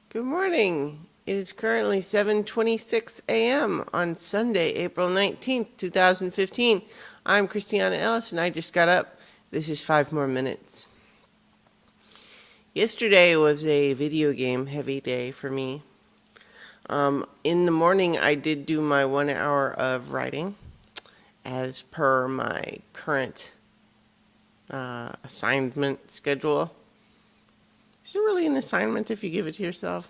Good morning. It is currently 7:26 a.m. on Sunday, April 19th, 2015. I'm Christiana Ellis and I just got up. This is 5 more minutes. Yesterday was a video game heavy day for me. In the morning, I did do my 1 hour of writing as per my current assignment schedule. Is it really an assignment if you give it to yourself?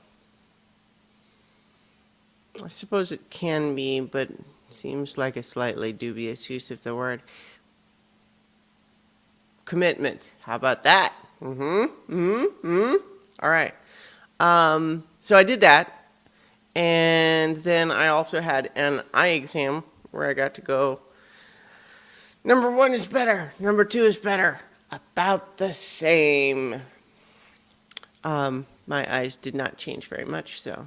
I suppose it can be, but seems like a slightly dubious use of the word. Commitment. How about that? All right. So I did that, and then I also had an eye exam where I got to go. Number one is better. Number two is better. About the same. My eyes did not change very much, so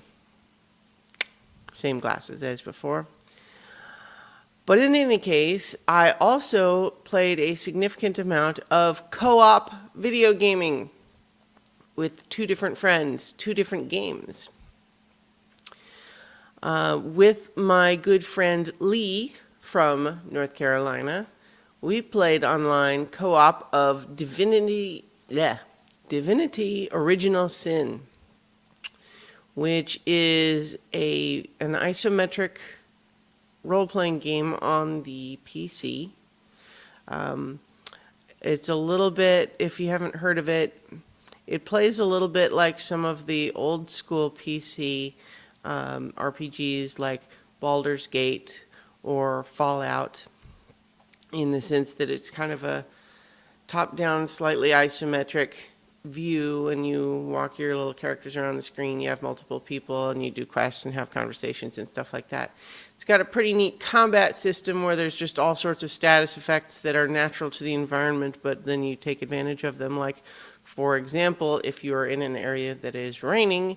same glasses as before. But in any case, I also played a significant amount of co-op video gaming with two different friends, two different games. With my good friend Lee from North Carolina, we played online co-op of Divinity Original Sin, which is an isometric role-playing game on the PC. It's a little bit, if you haven't heard of it, it plays a little bit like some of the old school PC RPGs like Baldur's Gate or Fallout, in the sense that it's kind of a top-down, slightly isometric view, and you walk your little characters around the screen. You have multiple people, and you do quests and have conversations and stuff like that. It's got a pretty neat combat system where there's just all sorts of status effects that are natural to the environment, but then you take advantage of them. Like, for example, if you're in an area that is raining,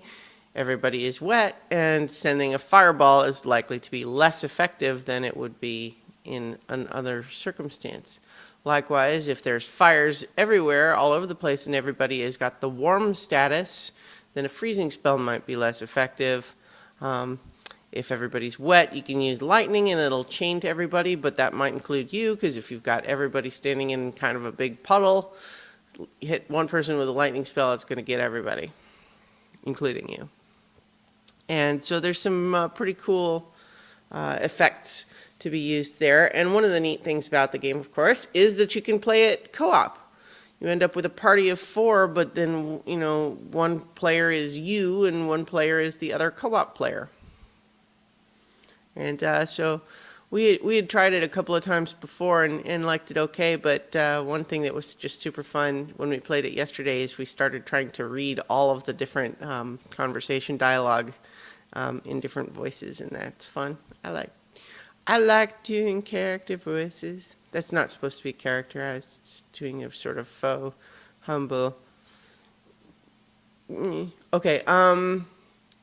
everybody is wet, and sending a fireball is likely to be less effective than it would be in another circumstance. Likewise, if there's fires everywhere, all over the place, and everybody has got the warm status, then a freezing spell might be less effective. If everybody's wet, you can use lightning and it'll chain to everybody, but that might include you, because if you've got everybody standing in kind of a big puddle, hit one person with a lightning spell, it's going to get everybody, including you. And so there's some pretty cool effects to be used there. And one of the neat things about the game, of course, is that you can play it co-op. You end up with a party of 4, but then, one player is you and one player is the other co-op player. And so we had tried it a couple of times before and liked it okay, but one thing that was just super fun when we played it yesterday is we started trying to read all of the different conversation dialogue in different voices, and that's fun. I like doing character voices. That's not supposed to be a character. I was just doing a sort of faux, humble. Okay. In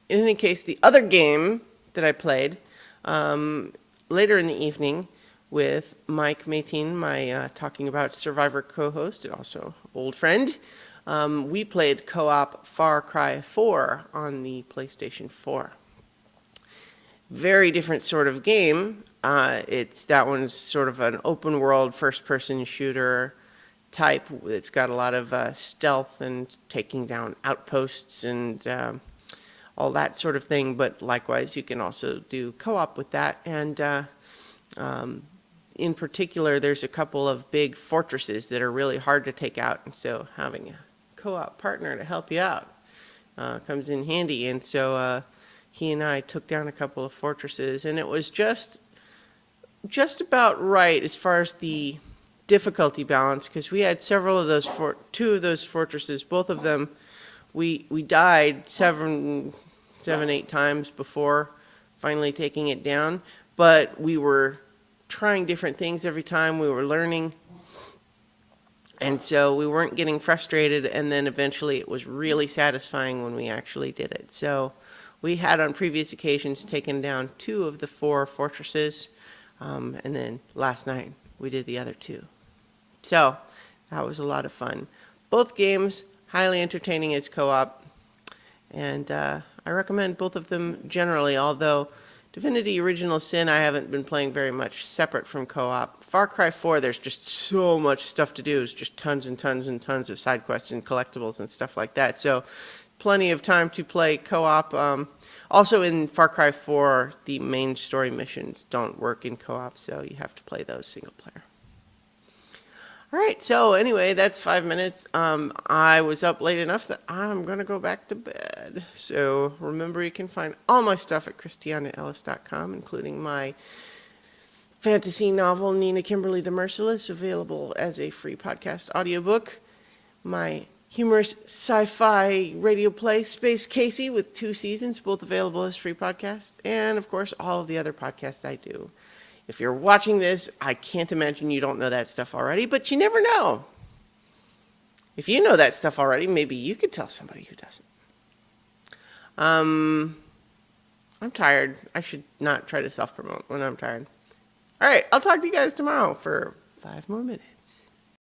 any case, the other game that I played later in the evening with Mike Mateen, my Talking About Survivor co-host and also old friend, we played co-op Far Cry 4 on the PlayStation 4. Very different sort of game. That one's sort of an open world first person shooter type. It's got a lot of stealth and taking down outposts and all that sort of thing, but likewise you can also do co-op with that. And in particular, there's a couple of big fortresses that are really hard to take out, and so having a co-op partner to help you out comes in handy. And so he and I took down a couple of fortresses, and it was just about right as far as the difficulty balance, because we had several of those, two of those fortresses, both of them, we died 7, 8 times before finally taking it down, but we were trying different things every time. We were learning, and so we weren't getting frustrated, and then eventually it was really satisfying when we actually did it. So we had on previous occasions taken down 2 of the 4 fortresses, and then last night we did the other 2. So that was a lot of fun. Both games highly entertaining as co-op, And I recommend both of them generally, although Divinity Original Sin I haven't been playing very much separate from co-op. Far Cry 4, there's just so much stuff to do. It's just tons and tons and tons of side quests and collectibles and stuff like that. So plenty of time to play co-op. Also in Far Cry 4, the main story missions don't work in co-op, so you have to play those single player. All right, so anyway, that's 5 minutes. I was up late enough that I'm going to go back to bed. So remember, you can find all my stuff at christianaellis.com, including my fantasy novel, Nina Kimberly the Merciless, available as a free podcast audiobook. My humorous sci-fi radio play, Space Casey, with 2 seasons, both available as free podcasts. And, of course, all of the other podcasts I do. If you're watching this, I can't imagine you don't know that stuff already, but you never know. If you know that stuff already, maybe you could tell somebody who doesn't. I'm tired. I should not try to self-promote when I'm tired. All right, I'll talk to you guys tomorrow for 5 more minutes.